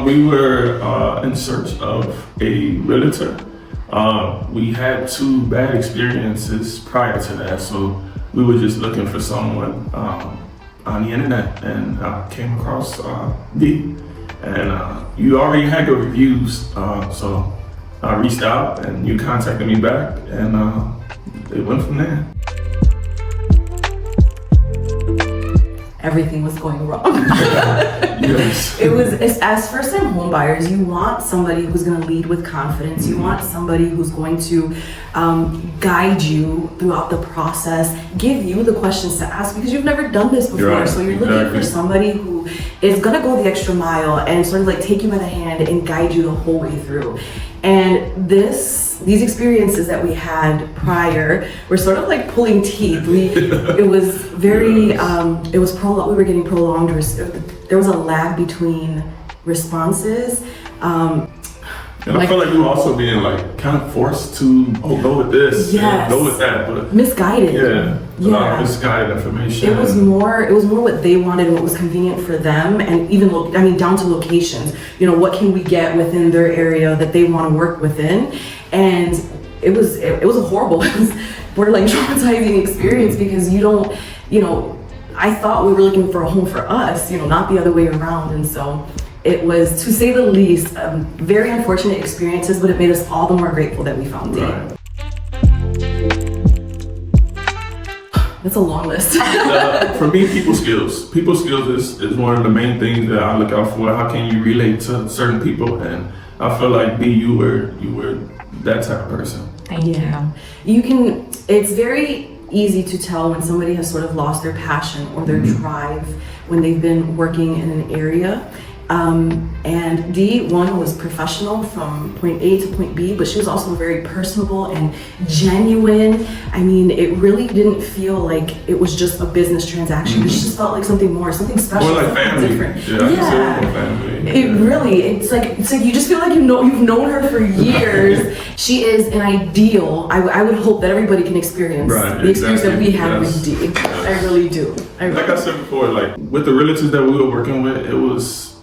we were in search of a realtor. We had 2 bad experiences prior to that, so we were just looking for someone on the internet, and came across D. And you already had your reviews, so I reached out and you contacted me back, and it went from there. Everything was going wrong. Yes. As first-time home buyers, you want somebody who's going to lead with confidence. You want somebody who's going to guide you throughout the process, give you the questions to ask, because you've never done this before. Right. So you're looking for somebody who is going to go the extra mile and sort of like take you by the hand and guide you the whole way through. And these experiences that we had prior were sort of like pulling teeth. It was very, we were getting prolonged. There was a lag between responses. And I feel like we were also being like kind of forced to go with this, and go with that, but misguided. A lot of misguided information. It was more what they wanted and what was convenient for them, and even down to locations. What can we get within their area that they want to work within, and it was a horrible, borderline traumatizing experience, because I thought we were looking for a home for us, not the other way around, and so. It was, to say the least, very unfortunate experiences, but it made us all the more grateful that we found D. Right. That's a long list. For me, people skills. People skills is one of the main things that I look out for. How can you relate to certain people? And I feel like B, you were that type of person. Thank you. It's very easy to tell when somebody has sort of lost their passion or their drive when they've been working in an area. And D1 was professional from point A to point B, but she was also very personable and genuine. It really didn't feel like it was just a business transaction. It just felt like something more, something special, more like something family. different. Yeah. Family. It's like you just feel like you've known her for years. She is an ideal. I would hope that everybody can experience the experience that we had with D. I really do. Like I said before, like with the realtors that we were working with, it was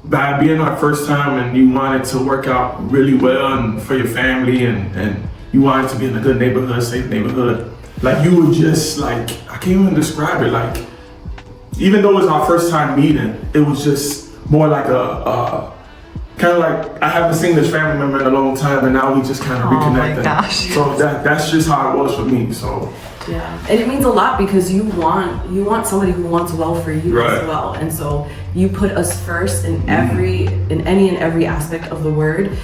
by being our first time, and you wanted to work out really well and for your family, and you wanted to be in a good neighborhood, safe neighborhood. Like you were just like, I can't even describe it. Like, even though it was our first time meeting, it was just more like a kind of like, I haven't seen this family member in a long time, and now we just kind of reconnected. Oh my gosh. So that's just how it was for me. So. Yeah, and it means a lot, because you want somebody who wants well for you as well, and so you put us first in any and every aspect of the word.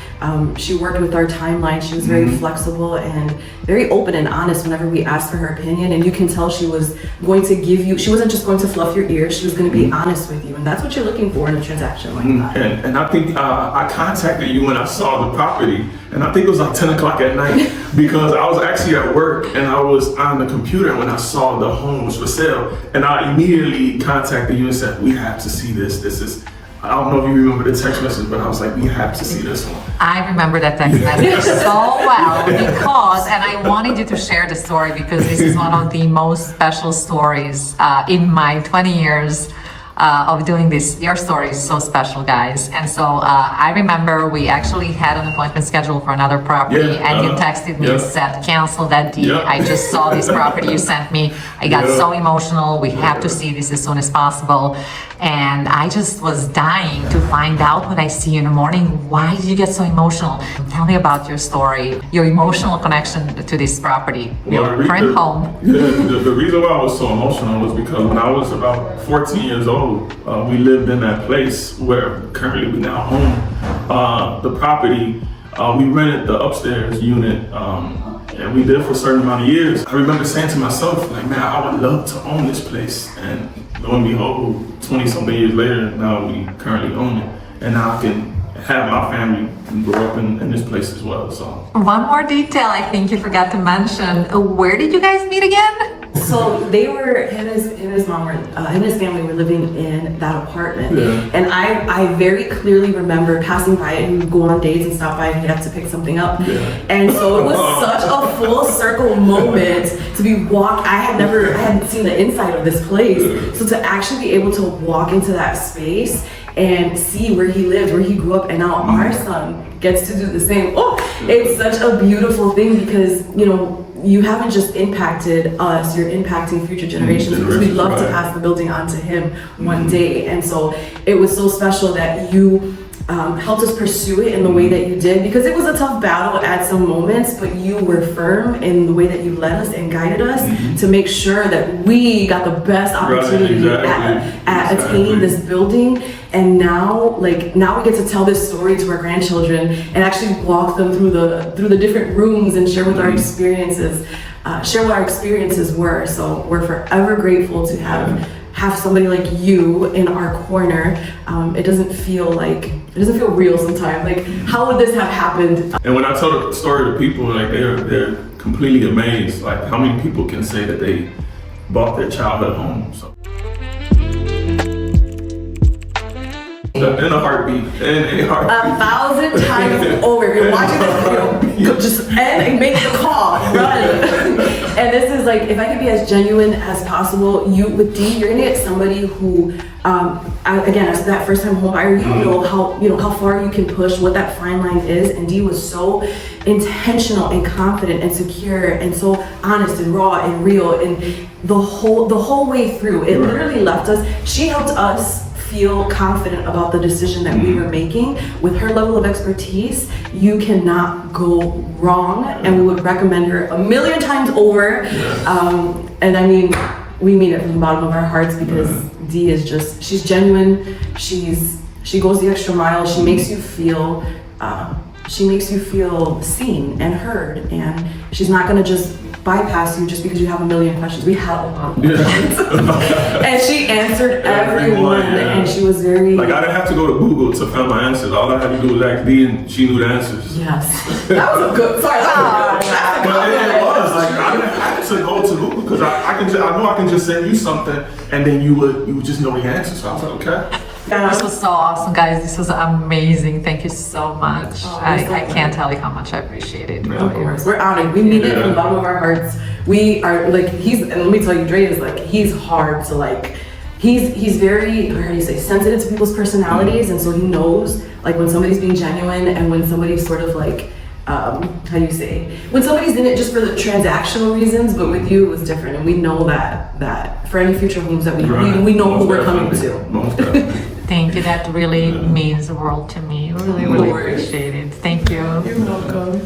She worked with our timeline. She was very flexible and very open and honest whenever we asked for her opinion, and you can tell she was going to give you. She wasn't just going to fluff your ears. She was going to be honest with you, and that's what you're looking for in a transaction like that. And I think I contacted you when I saw the property, and I think it was like 10 o'clock at night, because I was actually at work and I was on the computer when I saw the home was for sale, and I immediately contacted you and said, we have to see this. This is, I don't know if you remember the text message, but I was like, we have to see this one. I remember that text message so well, because, and I wanted you to share the story, because this is one of the most special stories in my 20 years of doing this. Your story is so special, guys. And so I remember we actually had an appointment scheduled for another property, and you texted me and said, cancel that deal. I just saw this property you sent me. I got so emotional. We have to see this as soon as possible. And I just was dying to find out when I see you in the morning, why did you get so emotional? Tell me about your story, your emotional connection to this property, your current home. The reason why I was so emotional was because when I was about 14 years old, we lived in that place where currently we now own the property. We rented the upstairs unit, and we did for a certain amount of years. I remember saying to myself, like, man, I would love to own this place. And lo and behold, 20-something years later, now we currently own it. And now I can have my family grow up in this place as well. So one more detail I think you forgot to mention. Where did you guys meet again? So they were, him and his mom were, him and his family were living in that apartment. And I very clearly remember passing by it. He would go on dates and stop by, and he'd have to pick something up. And so it was such a full circle moment to be I hadn't seen the inside of this place. So to actually be able to walk into that space and see where he lived, where he grew up, and now our son gets to do the same. Oh, it's such a beautiful thing because, you know, you haven't just impacted us, you're impacting future generations because we'd love to pass the building on to him one day. And so it was so special that you helped us pursue it in the way that you did, because it was a tough battle at some moments, but you were firm in the way that you led us and guided us to make sure that we got the best opportunity at attaining this building. And now we get to tell this story to our grandchildren and actually walk them through the different rooms and share with our experiences, share what our experiences were. So we're forever grateful to have somebody like you in our corner. It doesn't feel real sometimes. Like, how would this have happened? And when I tell the story to people, like they're completely amazed. Like, how many people can say that they bought their childhood home? So. In a heartbeat. 1,000 times over. If you're watching this video, just end and make the call. Run. And this is like, if I could be as genuine as possible, with Dee, you're gonna get somebody who, again, as that first time home buyer, you know how far you can push, what that fine line is. And Dee was so intentional and confident and secure and so honest and raw and real, and the whole way through, it literally left us. She helped us feel confident about the decision that we were making. With her level of expertise, you cannot go wrong, and we would recommend her 1,000,000 times over. And I mean, we mean it from the bottom of our hearts, because Dee is she's genuine. She goes the extra mile. She makes you feel seen and heard, and she's not gonna just bypass you just because you have 1,000,000 questions. We had a lot of questions. And she answered everyone, and she was very... Like, I didn't have to go to Google to find my answers. All I had to do was ask Dee, and she knew the answers. Yes. That was a good... Sorry, that was a good... But it was, like, I didn't have to go to Google, because I know I can just send you something, and then you would just know the answers. So I was like, okay. This was so awesome, guys. This was amazing. Thank you so much. I can't tell you how much I appreciate it. Really. Of course, we're honored. We mean it from the bottom of our hearts. We are like, and let me tell you, Dre is like, he's hard to like, he's very, how do you say, sensitive to people's personalities, and so he knows like when somebody's being genuine and when somebody's sort of like, how do you say, when somebody's in it just for the transactional reasons, but with you it was different, and we know that for any future homes that we know who we're coming to. Thank you. That really means the world to me. Really, really appreciate it. Thank you. You're welcome.